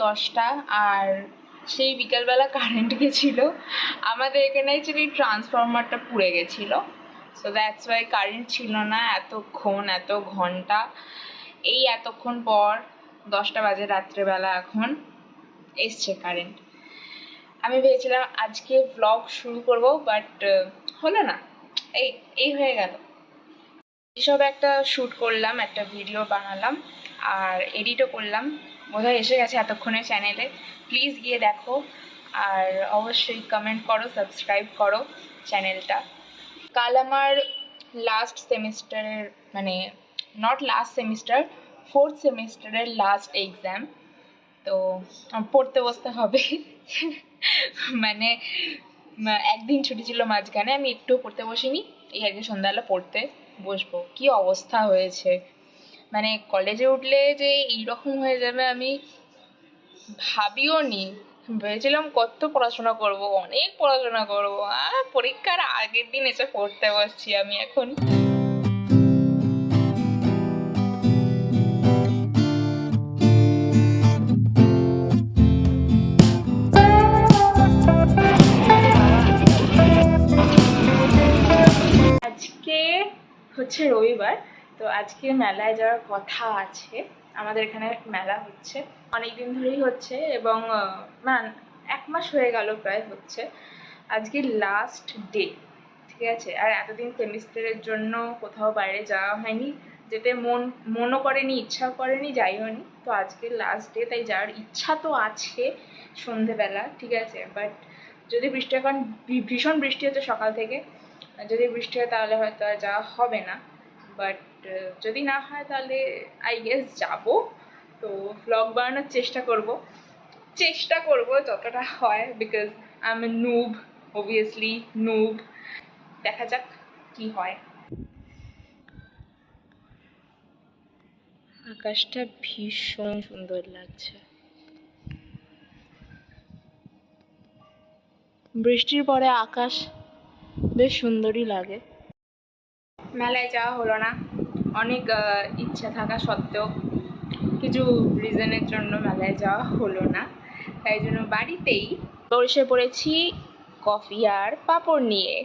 10টা আর সেই বিকালবেলা কারেন্ট গেছিলো। আমাদের এখানে অ্যাকচুয়ালি ট্রান্সফরমারটা পুড়ে গেছিলো, সো দ্যাটস ওয়াই কারেন্ট ছিল না এত ঘন্টা। এই এতক্ষণ পর 10টা বাজে রাত্রেবেলা এখন এসছে কারেন্ট। আমি ভেবেছিলাম আজকে ব্লগ শুরু করব, বাট হলো না। এই হয়ে গেল। এসব একটা শ্যুট করলাম, একটা ভিডিও বানালাম আর এডিটও করলাম, বোধহয় এসে গেছে এতক্ষণে চ্যানেলে। প্লিজ গিয়ে দেখো আর অবশ্যই কমেন্ট করো, সাবস্ক্রাইব করো চ্যানেলটা। কাল আমার লাস্ট সেমিস্টারের, মানে নট লাস্ট সেমিস্টার, 4th সেমিস্টারের লাস্ট এক্সাম। তো পড়তে বসতে হবে। মানে একদিন ছুটি ছিল মাঝখানে, আমি একটু পড়তে বসিনি, এই আজকে সন্ধ্যাবেলা পড়তে বসবো। কি অবস্থা হয়েছে, মানে কলেজে উঠলে যে এইরকম হয়ে যাবে আমি ভাবিও নি। ভেবেছিলাম কত পড়াশোনা করব, অনেক পড়াশোনা করব, আর পরীক্ষার আগের দিন এসে পড়তে বসছি আমি এখন। আজকে হচ্ছে রবিবার, তো আজকে মেলায় যাওয়ার কথা আছে। আমাদের এখানে মেলা হচ্ছে অনেকদিন ধরেই হচ্ছে, এবং মানে 1 মাস হয়ে গেল প্রায় হচ্ছে। আজকে লাস্ট ডে, ঠিক আছে। আর এতদিন সেমিস্টারের জন্য কোথাও বাইরে যাওয়া হয়নি, যেতে মনও করেনি, ইচ্ছাও করেনি, যাই হয়নি। তো আজকে লাস্ট ডে, তাই যাওয়ার ইচ্ছা তো আছে সন্ধেবেলা, ঠিক আছে। বাট যদি বৃষ্টি, এখন ভীষণ বৃষ্টি হচ্ছে সকাল থেকে, যদি বৃষ্টি হয় তাহলে হয়তো আর যাওয়া হবে না। বাট যদি না হয় তাহলে আই গেস যাবো। তো ভ্লগ বানানোর চেষ্টা করব যতটা হয়, because I M A noob, obviously noob. দেখা যাক কি হয়। আকাশটা ভীষণ সুন্দর লাগছে, বৃষ্টির পরে আকাশ বেশ সুন্দরই লাগে। মেলায় যাওয়া হলো না, অনেক ইচ্ছা থাকা সত্ত্বেও কিছু রিজনের জন্য মেলায় যাওয়া হলো না, তাই জন্য বাড়িতেই বসে পড়েছি কফি আর পাঁপড় নিয়ে।